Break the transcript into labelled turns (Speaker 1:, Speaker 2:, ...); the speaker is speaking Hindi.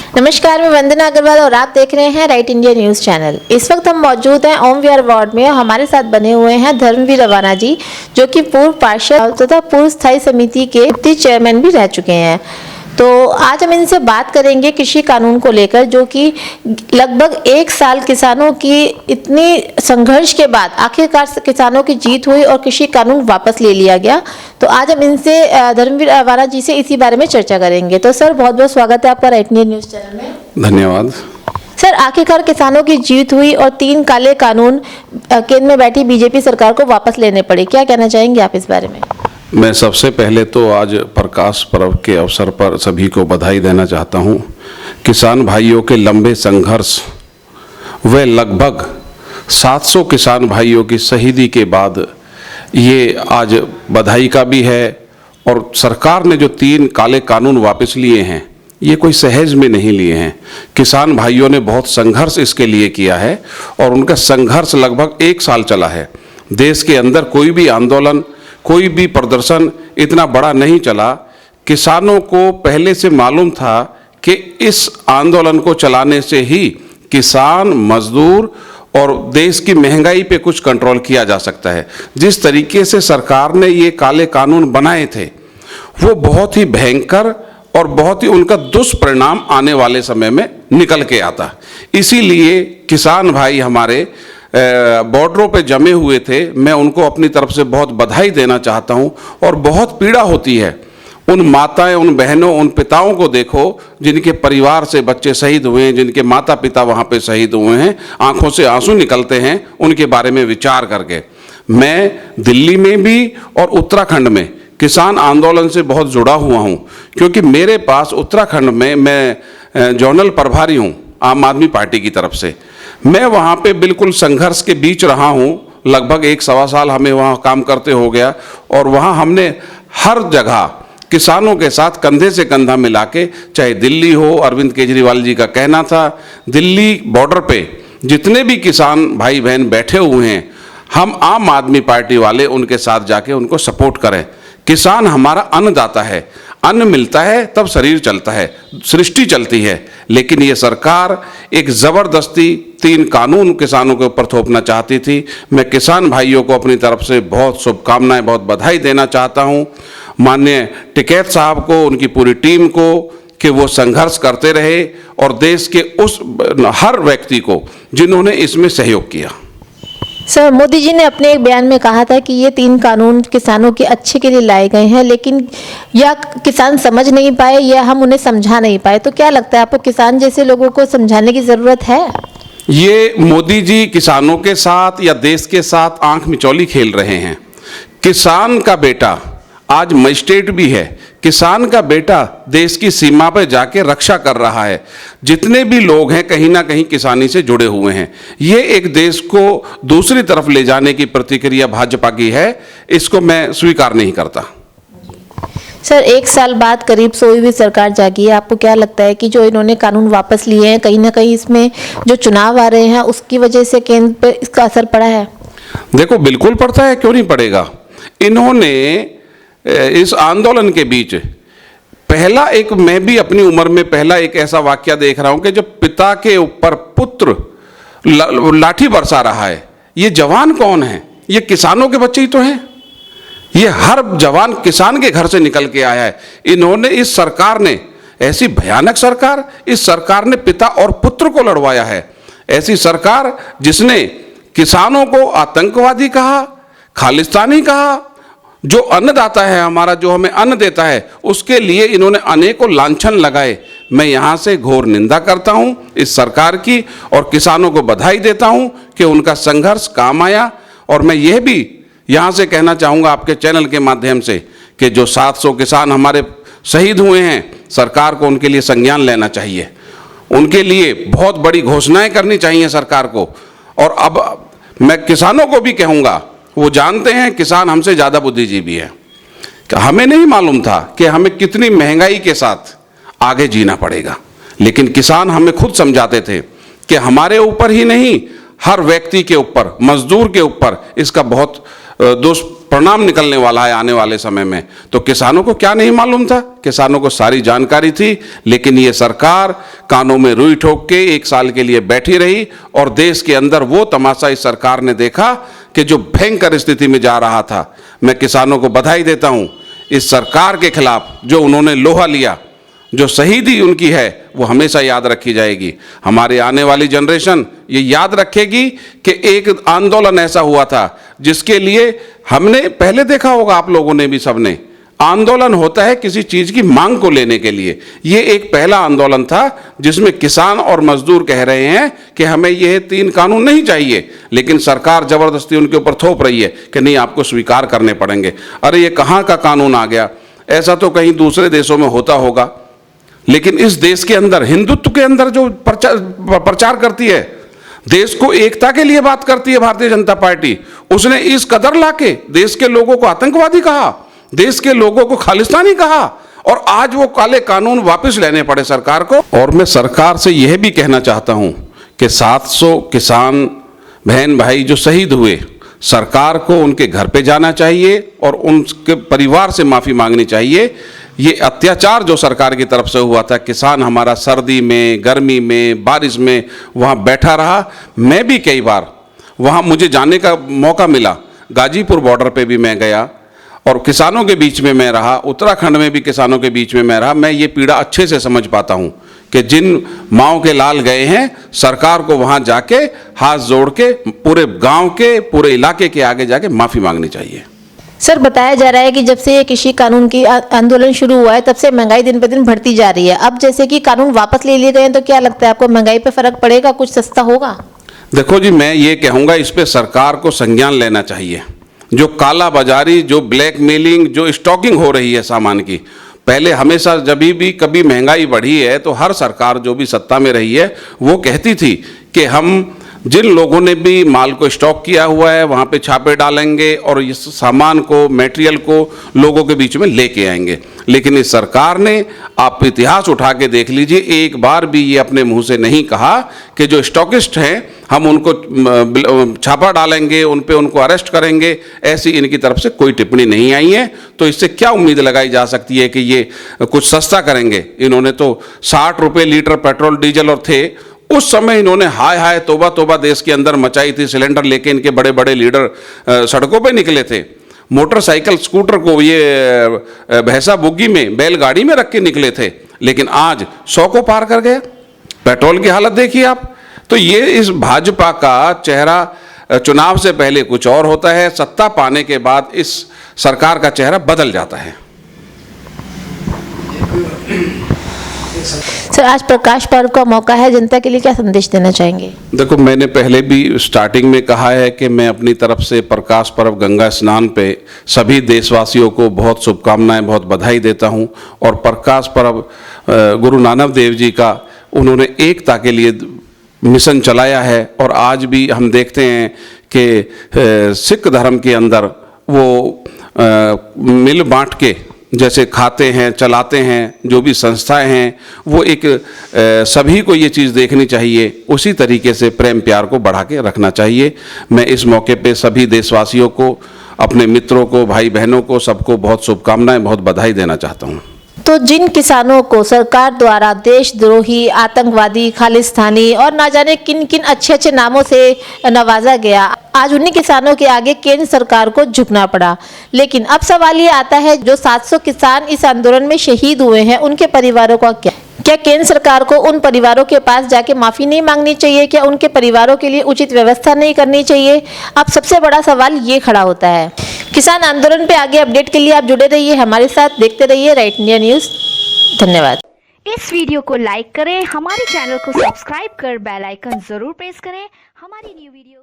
Speaker 1: नमस्कार, मैं वंदना अग्रवाल और आप देख रहे हैं राइट इंडिया न्यूज चैनल। इस वक्त हम मौजूद हैं ओम विहार वार्ड में और हमारे साथ बने हुए हैं धर्मवीर रवाना जी, जो कि पूर्व पार्षद तथा पूर्व स्थायी समिति के डिप्टी चेयरमैन भी रह चुके हैं। तो आज हम इनसे बात करेंगे कृषि कानून को लेकर, जो कि लगभग 1 साल किसानों की इतनी संघर्ष के बाद आखिरकार किसानों की जीत हुई और कृषि कानून वापस ले लिया गया। तो आज हम इनसे धर्मवीर रवाना जी से इसी बारे में चर्चा करेंगे। तो सर, बहुत बहुत स्वागत है आपका राइट इंडिया न्यूज चैनल में।
Speaker 2: धन्यवाद।
Speaker 1: सर, आखिरकार किसानों की जीत हुई और 3 काले कानून केंद्र में बैठी बीजेपी सरकार को वापस लेने पड़े, क्या कहना चाहेंगे आप इस बारे में?
Speaker 2: मैं सबसे पहले तो आज प्रकाश पर्व के अवसर पर सभी को बधाई देना चाहता हूं। किसान भाइयों के लंबे संघर्ष व लगभग 700 किसान भाइयों की शहीदी के बाद ये आज बधाई का भी है। और सरकार ने जो 3 काले कानून वापस लिए हैं, ये कोई सहज में नहीं लिए हैं। किसान भाइयों ने बहुत संघर्ष इसके लिए किया है और उनका संघर्ष लगभग 1 साल चला है। देश के अंदर कोई भी आंदोलन, कोई भी प्रदर्शन इतना बड़ा नहीं चला। किसानों को पहले से मालूम था कि इस आंदोलन को चलाने से ही किसान, मजदूर और देश की महंगाई पे कुछ कंट्रोल किया जा सकता है। जिस तरीके से सरकार ने ये काले कानून बनाए थे, वो बहुत ही भयंकर और बहुत ही उनका दुष्परिणाम आने वाले समय में निकल के आता। इसीलिए किसान भाई हमारे बॉर्डरों पे जमे हुए थे। मैं उनको अपनी तरफ से बहुत बधाई देना चाहता हूं। और बहुत पीड़ा होती है उन माताएं, उन बहनों, उन पिताओं को देखो जिनके परिवार से बच्चे शहीद हुए हैं, जिनके माता पिता वहां पे शहीद हुए हैं। आंखों से आंसू निकलते हैं उनके बारे में विचार करके। मैं दिल्ली में भी और उत्तराखंड में किसान आंदोलन से बहुत जुड़ा हुआ हूं, क्योंकि मेरे पास उत्तराखंड में मैं जोनल प्रभारी हूं आम आदमी पार्टी की तरफ से। मैं वहाँ पे बिल्कुल संघर्ष के बीच रहा हूँ। लगभग 1-1.25 साल हमें वहाँ काम करते हो गया और वहाँ हमने हर जगह किसानों के साथ कंधे से कंधा मिला के, चाहे दिल्ली हो, अरविंद केजरीवाल जी का कहना था दिल्ली बॉर्डर पे जितने भी किसान भाई बहन बैठे हुए हैं, हम आम आदमी पार्टी वाले उनके साथ जाके उनको सपोर्ट करें। किसान हमारा अन्नदाता है, अन्न मिलता है तब शरीर चलता है, सृष्टि चलती है। लेकिन ये सरकार एक ज़बरदस्ती 3 कानून किसानों के ऊपर थोपना चाहती थी। मैं किसान भाइयों को अपनी तरफ से बहुत शुभकामनाएं, बहुत बधाई देना चाहता हूं। माननीय टिकैत साहब को, उनकी पूरी टीम को, कि वो संघर्ष करते रहे और देश के उस हर व्यक्ति को जिन्होंने इसमें सहयोग किया।
Speaker 1: सर, मोदी जी ने अपने एक बयान में कहा था कि ये 3 कानून किसानों के अच्छे के लिए लाए गए हैं, लेकिन या किसान समझ नहीं पाए या हम उन्हें समझा नहीं पाए। तो क्या लगता है आपको, किसान जैसे लोगों को समझाने की जरूरत है?
Speaker 2: ये मोदी जी किसानों के साथ या देश के साथ आंख मिचौली खेल रहे हैं। किसान का बेटा आज मजिस्ट्रेट भी है, किसान का बेटा देश की सीमा पर जाके रक्षा कर रहा है। जितने भी लोग हैं कहीं ना कहीं किसानी से जुड़े हुए हैं। ये एक देश को दूसरी तरफ ले जाने की प्रतिक्रिया भाजपा की है, इसको मैं स्वीकार नहीं करता।
Speaker 1: सर, 1 साल बाद करीब सोई हुई सरकार जागी है। आपको क्या लगता है कि जो इन्होंने कानून वापस लिए हैं, कहीं ना कहीं इसमें जो चुनाव आ रहे हैं उसकी वजह से केंद्र पर इसका असर पड़ा है?
Speaker 2: देखो, बिल्कुल पड़ता है, क्यों नहीं पड़ेगा। इन्होंने इस आंदोलन के बीच मैं भी अपनी उम्र में पहला एक ऐसा वाक्य देख रहा हूं कि जब पिता के ऊपर पुत्र लाठी बरसा रहा है। ये जवान कौन है? ये किसानों के बच्चे ही तो हैं। ये हर जवान किसान के घर से निकल के आया है। इन्होंने, इस सरकार ने, ऐसी भयानक सरकार, इस सरकार ने पिता और पुत्र को लड़वाया है। ऐसी सरकार जिसने किसानों को आतंकवादी कहा, खालिस्तानी कहा। जो अन्नदाता है हमारा, जो हमें अन्न देता है, उसके लिए इन्होंने अनेकों लांछन लगाए। मैं यहाँ से घोर निंदा करता हूँ इस सरकार की और किसानों को बधाई देता हूँ कि उनका संघर्ष काम आया। और मैं यह भी यहाँ से कहना चाहूँगा आपके चैनल के माध्यम से कि जो 700 किसान हमारे शहीद हुए हैं, सरकार को उनके लिए संज्ञान लेना चाहिए। उनके लिए बहुत बड़ी घोषणाएं करनी चाहिए सरकार को। और अब मैं किसानों को भी कहूँगा, वो जानते हैं किसान हमसे ज़्यादा बुद्धिजीवी है। हमें नहीं मालूम था कि हमें कितनी महंगाई के साथ आगे जीना पड़ेगा, लेकिन किसान हमें खुद समझाते थे कि हमारे ऊपर ही नहीं, हर व्यक्ति के ऊपर, मजदूर के ऊपर इसका बहुत दुष्परिणाम निकलने वाला है आने वाले समय में। तो किसानों को क्या नहीं मालूम था? किसानों को सारी जानकारी थी, लेकिन ये सरकार कानों में रुई ठोक के 1 साल के लिए बैठी रही और देश के अंदर वो तमाशा इस सरकार ने देखा कि जो भयंकर स्थिति में जा रहा था। मैं किसानों को बधाई देता हूं इस सरकार के खिलाफ जो उन्होंने लोहा लिया, जो शहीदी उनकी है वो हमेशा याद रखी जाएगी। हमारे आने वाली जनरेशन ये याद रखेगी कि एक आंदोलन ऐसा हुआ था जिसके लिए हमने पहले देखा होगा, आप लोगों ने भी, सबने, आंदोलन होता है किसी चीज की मांग को लेने के लिए। ये एक पहला आंदोलन था जिसमें किसान और मजदूर कह रहे हैं कि हमें ये 3 कानून नहीं चाहिए, लेकिन सरकार जबरदस्ती उनके ऊपर थोप रही है कि नहीं, आपको स्वीकार करने पड़ेंगे। अरे ये कहाँ का कानून आ गया? ऐसा तो कहीं दूसरे देशों में होता होगा, लेकिन इस देश के अंदर, हिंदुत्व के अंदर जो प्रचार करती है, देश को एकता के लिए बात करती है भारतीय जनता पार्टी, उसने इस कदर लाके देश के लोगों को आतंकवादी कहा, देश के लोगों को खालिस्तानी कहा, और आज वो काले कानून वापस लेने पड़े सरकार को। और मैं सरकार से यह भी कहना चाहता हूं कि 700 किसान बहन भाई जो शहीद हुए, सरकार को उनके घर पे जाना चाहिए और उनके परिवार से माफी मांगनी चाहिए। ये अत्याचार जो सरकार की तरफ से हुआ था, किसान हमारा सर्दी में, गर्मी में, बारिश में वहाँ बैठा रहा। मैं भी कई बार वहाँ मुझे जाने का मौका मिला, गाजीपुर बॉर्डर पे भी मैं गया और किसानों के बीच में मैं रहा, उत्तराखंड में भी किसानों के बीच में मैं रहा। मैं ये पीड़ा अच्छे से समझ पाता हूँ कि जिन माओ के लाल गए हैं, सरकार को वहाँ जाके हाथ जोड़ के पूरे गांव के, पूरे इलाके के आगे जाके माफ़ी मांगनी चाहिए।
Speaker 1: सर, बताया जा रहा है कि जब से ये कृषि कानून की आंदोलन शुरू हुआ है तब से महंगाई दिन पर दिन बढ़ती जा रही है। अब जैसे कि कानून वापस ले लिए गए हैं, तो क्या लगता है आपको महंगाई पे फर्क पड़ेगा, कुछ सस्ता होगा?
Speaker 2: देखो जी, मैं ये कहूँगा इस पे सरकार को संज्ञान लेना चाहिए। जो काला बाजारी, जो ब्लैकमेलिंग, जो स्टॉकिंग हो रही है सामान की, पहले हमेशा जब भी कभी महंगाई बढ़ी है तो हर सरकार जो भी सत्ता में रही है वो कहती थी कि हम जिन लोगों ने भी माल को स्टॉक किया हुआ है वहाँ पे छापे डालेंगे और इस सामान को, मटेरियल को लोगों के बीच में लेके आएंगे। लेकिन इस सरकार ने, आप इतिहास उठा के देख लीजिए, एक बार भी ये अपने मुंह से नहीं कहा कि जो स्टॉकिस्ट हैं हम उनको छापा डालेंगे, उन पे उनको अरेस्ट करेंगे। ऐसी इनकी तरफ से कोई टिप्पणी नहीं आई है। तो इससे क्या उम्मीद लगाई जा सकती है कि ये कुछ सस्ता करेंगे? इन्होंने तो 60 रुपये लीटर पेट्रोल डीजल और थे उस समय, इन्होंने हाय हाय तोबा तोबा देश के अंदर मचाई थी। सिलेंडर लेके इनके बड़े बड़े लीडर सड़कों पे निकले थे, मोटरसाइकिल स्कूटर को ये भैंसा बुग्गी में, बैलगाड़ी में रख के निकले थे। लेकिन आज 100 को पार कर गया। पेट्रोल की हालत देखिए आप। तो ये इस भाजपा का चेहरा चुनाव से पहले कुछ और होता है, सत्ता पाने के बाद इस सरकार का चेहरा बदल जाता है।
Speaker 1: सर, आज प्रकाश पर्व का मौका है, जनता के लिए क्या संदेश देना चाहेंगे?
Speaker 2: देखो, मैंने पहले भी स्टार्टिंग में कहा है कि मैं अपनी तरफ से प्रकाश पर्व, गंगा स्नान पे सभी देशवासियों को बहुत शुभकामनाएं, बहुत बधाई देता हूं। और प्रकाश पर्व गुरु नानक देव जी का, उन्होंने एकता के लिए मिशन चलाया है। और आज भी हम देखते हैं कि सिख धर्म के अंदर वो मिल बांट के जैसे खाते हैं, चलाते हैं, जो भी संस्थाएं हैं, वो एक सभी को ये चीज़ देखनी चाहिए। उसी तरीके से प्रेम प्यार को बढ़ा के रखना चाहिए। मैं इस मौके पे सभी देशवासियों को, अपने मित्रों को, भाई बहनों को, सबको बहुत शुभकामनाएं, बहुत बधाई देना चाहता हूँ।
Speaker 1: तो जिन किसानों को सरकार द्वारा देशद्रोही, आतंकवादी, खालिस्तानी और ना जाने किन किन अच्छे अच्छे नामों से नवाजा गया, आज उन्हीं किसानों के आगे केंद्र सरकार को झुकना पड़ा। लेकिन अब सवाल ये आता है, जो 700 किसान इस आंदोलन में शहीद हुए हैं, उनके परिवारों का क्या केंद्र सरकार को उन परिवारों के पास जाके माफी नहीं मांगनी चाहिए? क्या उनके परिवारों के लिए उचित व्यवस्था नहीं करनी चाहिए? अब सबसे बड़ा सवाल ये खड़ा होता है। किसान आंदोलन पे आगे अपडेट के लिए आप जुड़े रहिए हमारे साथ, देखते रहिए राइट इंडिया न्यूज़। धन्यवाद।
Speaker 3: इस वीडियो को लाइक करें, हमारे चैनल को सब्सक्राइब कर बेल आइकन जरूर प्रेस करें हमारी न्यू वीडियो